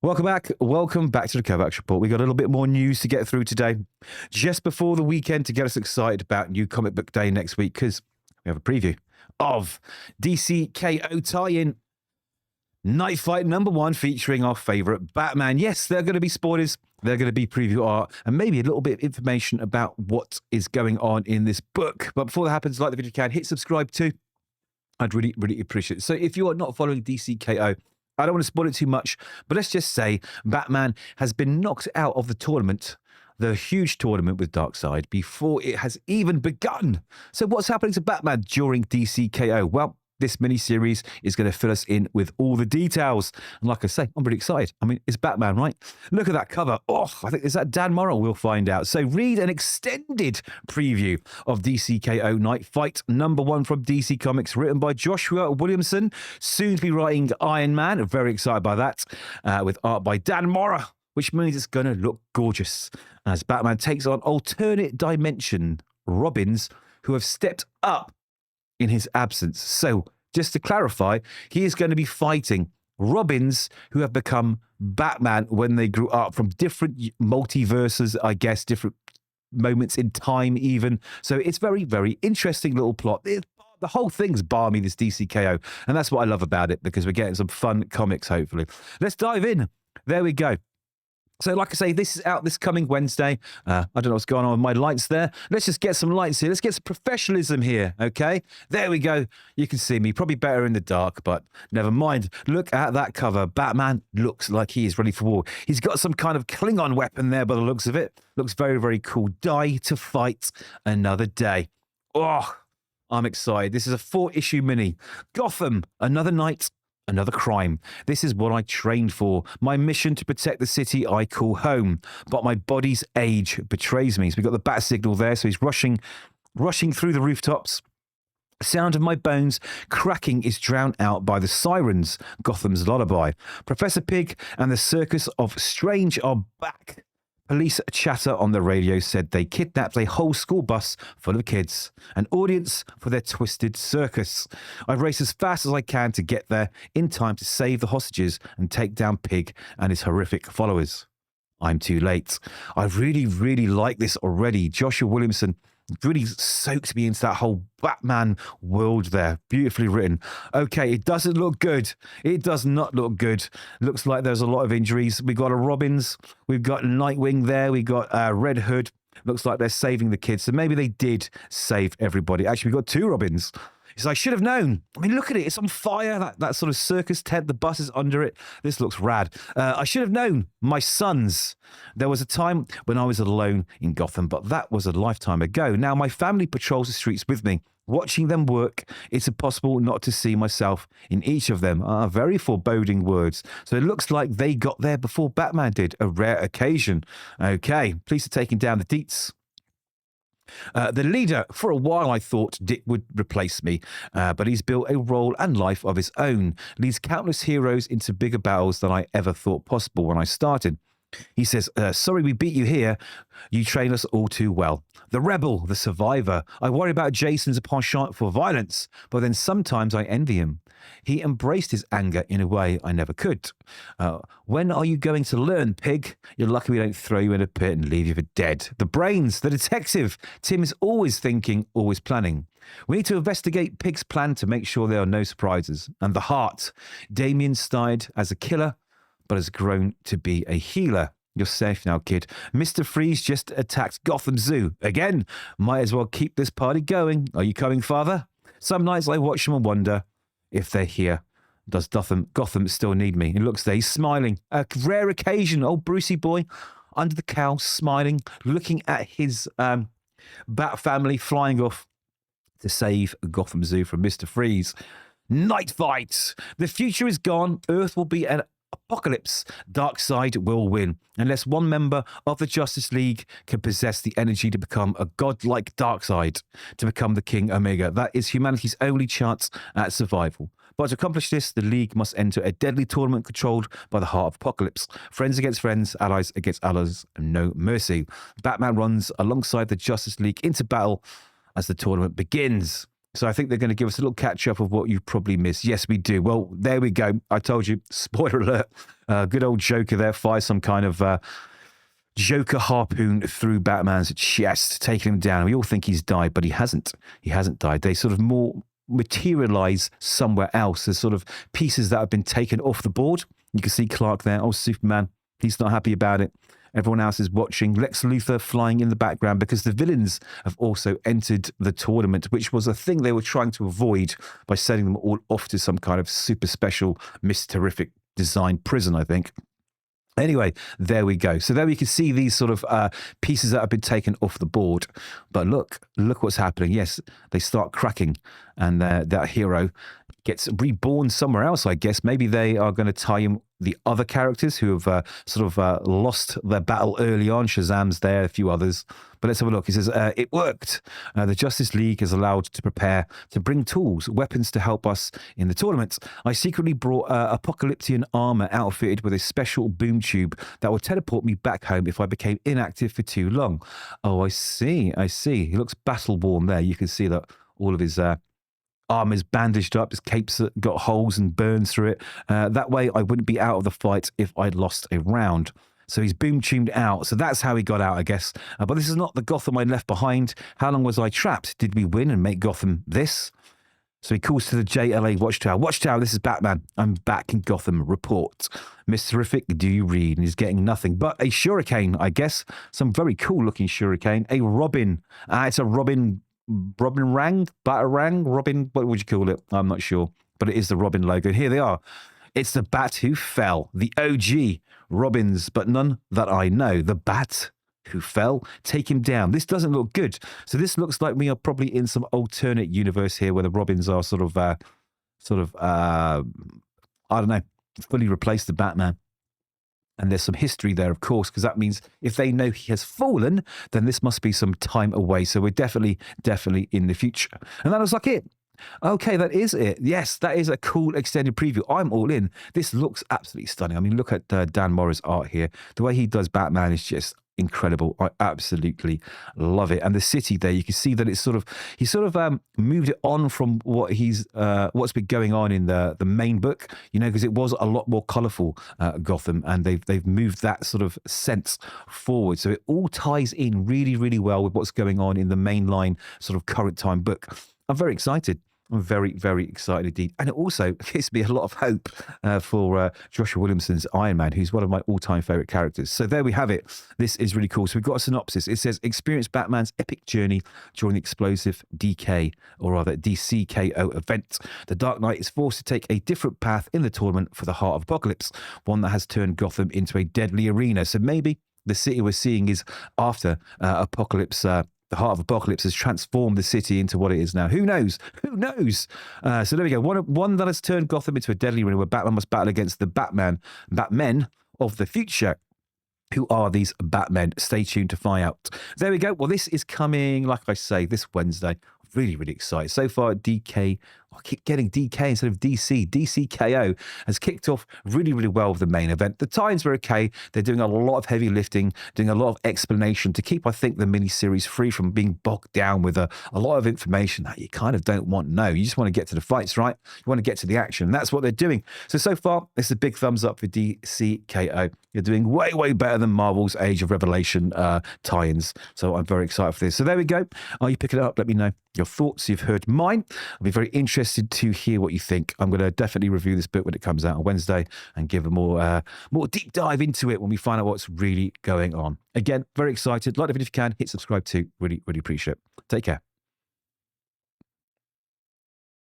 Welcome back. Welcome back to the Kovacs Report. We got a little bit more news to get through today, just before the weekend, to get us excited about New Comic Book Day next week, because we have a preview of DC K.O. tie-in Knightfight #1 featuring our favorite Batman. Yes, there are going to be spoilers. They're going to be preview art and maybe a little bit of information about what is going on in this book. But before that happens, like the video if you can, hit subscribe too. I'd really, really appreciate it. So if you are not following DC K.O., I don't want to spoil it too much, but let's just say Batman has been knocked out of the tournament, the huge tournament with Darkseid, before it has even begun. So what's happening to Batman during DC K.O.? Well, this miniseries is going to fill us in with all the details. And like I say, I'm pretty excited. I mean, it's Batman, right? Look at that cover. Oh, I think, is that Dan Mora? We'll find out. So read an extended preview of DC K.O. Knightfight #1 from DC Comics, written by Joshua Williamson, soon to be writing Iron Man. Very excited by that, with art by Dan Mora, which means it's going to look gorgeous as Batman takes on alternate dimension Robins who have stepped up in his absence. So, just to clarify, he is going to be fighting Robins who have become Batman when they grew up from different multiverses, I guess, different moments in time even. So it's very, very interesting little plot. The whole thing's balmy, this DC K.O., and that's what I love about it, because we're getting some fun comics, hopefully. Let's dive in. There we go. So, like I say, this is out this coming Wednesday. I don't know what's going on with my lights there. Let's just get some lights here. Let's get some professionalism here, okay? There we go. You can see me. Probably better in the dark, but never mind. Look at that cover. Batman looks like he is ready for war. He's got some kind of Klingon weapon there by the looks of it. Looks very, very cool. Die to fight another day. Oh, I'm excited. This is a 4-issue mini. Gotham, another night, another crime. This is what I trained for. My mission to protect the city I call home. But my body's age betrays me. So we've got the bat signal there. So he's rushing through the rooftops. The sound of my bones cracking is drowned out by the sirens, Gotham's lullaby. Professor Pig and the Circus of Strange are back. Police chatter on the radio said they kidnapped a whole school bus full of kids, an audience for their twisted circus. I race as fast as I can to get there in time to save the hostages and take down Pig and his horrific followers. I'm too late. I really, really like this already. Joshua Williamson really soaked me into that whole Batman world there. Beautifully written. Okay, it doesn't look good. It does not look good. Looks like there's a lot of injuries. We've got a Robins. We've got Nightwing there. We've got Red Hood. Looks like they're saving the kids. So maybe they did save everybody. Actually, we've got 2 Robins. So I should have known. I mean, look at it. It's on fire. That sort of circus tent. The bus is under it. This looks rad. I should have known. My sons. There was a time when I was alone in Gotham, but that was a lifetime ago. Now my family patrols the streets with me. Watching them work, it's impossible not to see myself in each of them. Very foreboding words. So it looks like they got there before Batman did. A rare occasion. Okay. Police are taking down the deets. The leader, for a while I thought Dick would replace me, but he's built a role and life of his own, leads countless heroes into bigger battles than I ever thought possible when I started. He says, sorry we beat you here. You train us all too well. The rebel, the survivor. I worry about Jason's penchant for violence, but then sometimes I envy him. He embraced his anger in a way I never could. When are you going to learn, Pig? You're lucky we don't throw you in a pit and leave you for dead. The brains, the detective. Tim is always thinking, always planning. We need to investigate Pig's plan to make sure there are no surprises. And the heart. Damien started as a killer, but has grown to be a healer. You're safe now, kid. Mr. Freeze just attacked Gotham Zoo. Again, might as well keep this party going. Are you coming, father? Some nights I watch them and wonder if they're here. Does Gotham still need me? It looks there. He's smiling. A rare occasion. Old Brucey boy under the cowl, smiling, looking at his Bat family flying off to save Gotham Zoo from Mr. Freeze. Knightfight. The future is gone. Earth will be an Apokolips. Darkseid will win, unless one member of the Justice League can possess the energy to become a godlike Darkseid, to become the King Omega. That is humanity's only chance at survival. But to accomplish this, the League must enter a deadly tournament controlled by the Heart of Apokolips. Friends against friends, allies against allies, no mercy. Batman runs alongside the Justice League into battle as the tournament begins. So I think they're going to give us a little catch up of what you probably missed. Yes, we do. Well, there we go. I told you. Spoiler alert. Good old Joker there fires some kind of Joker harpoon through Batman's chest, taking him down. We all think he's died, but he hasn't. He hasn't died. They sort of more materialize somewhere else. There's sort of pieces that have been taken off the board. You can see Clark there. Oh, Superman. He's not happy about it. Everyone else is watching. Lex Luthor flying in the background because the villains have also entered the tournament, which was a thing they were trying to avoid by sending them all off to some kind of super special, Terrific designed prison, I think. Anyway, there we go. So there we can see these sort of pieces that have been taken off the board. But look what's happening. Yes, they start cracking, and that hero gets reborn somewhere else, I guess. Maybe they are going to tie in the other characters who have lost their battle early on. Shazam's there, a few others. But let's have a look. He says, it worked. The Justice League is allowed to prepare to bring tools, weapons to help us in the tournament. I secretly brought Apokoliptian armor outfitted with a special boom tube that would teleport me back home if I became inactive for too long. Oh, I see. He looks battle-worn there. You can see that all of his armor's bandaged up, his cape's got holes and burns through it. That way I wouldn't be out of the fight if I'd lost a round. So he's boom tuned out. So that's how he got out, I guess. But this is not the Gotham I left behind. How long was I trapped? Did we win and make Gotham this? So he calls to the JLA Watchtower. Watchtower, this is Batman. I'm back in Gotham. Report. Mr. Terrific, do you read? And he's getting nothing but a shuriken, I guess. Some very cool looking shuriken. A Robin. It's a Robin Batarang, Robin, what would you call it? I'm not sure, but it is the Robin logo. Here they are. It's the Bat who fell, the OG Robins, but none that I know. The Bat who fell, take him down. This doesn't look good. So this looks like we are probably in some alternate universe here where the Robins are I don't know, fully replaced the Batman. And there's some history there, of course, because that means if they know he has fallen, then this must be some time away. So we're definitely in the future. And that looks like it. Okay, that is it. Yes, that is a cool extended preview. I'm all in. This looks absolutely stunning. I mean, look at Dan Mora's art here. The way he does Batman is just incredible. I absolutely love it. And the city there, you can see that it's he moved it on from what's been going on in the main book, because it was a lot more colorful, Gotham, and they've moved that sort of sense forward. So it all ties in really, really well with what's going on in the mainline sort of current time book. I'm very excited. I'm very, very excited indeed. And it also gives me a lot of hope for Joshua Williamson's Iron Man, who's one of my all-time favorite characters. So there we have it. This is really cool. So we've got a synopsis. It says, experience Batman's epic journey during the explosive DC K.O. event. The Dark Knight is forced to take a different path in the tournament for the Heart of Apokolips, one that has turned Gotham into a deadly arena. So maybe the city we're seeing is after Apokolips. The Heart of Apokolips has transformed the city into what it is now. Who knows? Who knows? So there we go. One that has turned Gotham into a deadly arena where Batman must battle against the Batmen of the future. Who are these Batmen? Stay tuned to find out. There we go. Well, this is coming, like I say, this Wednesday. Really, really excited. So far, I keep getting DK instead of DC. DC K.O. has kicked off really, really well with the main event. The times were okay. They're doing a lot of heavy lifting, doing a lot of explanation to keep, I think, the miniseries free from being bogged down with a lot of information that you kind of don't want to know. You just want to get to the fights, right? You want to get to the action. And that's what they're doing. So far, it's a big thumbs up for DC K.O. You're doing way, way better than Marvel's Age of Revelation tie-ins. So I'm very excited for this. So there we go. Are you picking it up? Let me know your thoughts. You've heard mine. I'll be very interested to hear what you think. I'm going to definitely review this book when it comes out on Wednesday and give a more deep dive into it when we find out what's really going on. Again, very excited. Like the video if you can. Hit subscribe too. Really, really appreciate it. Take care.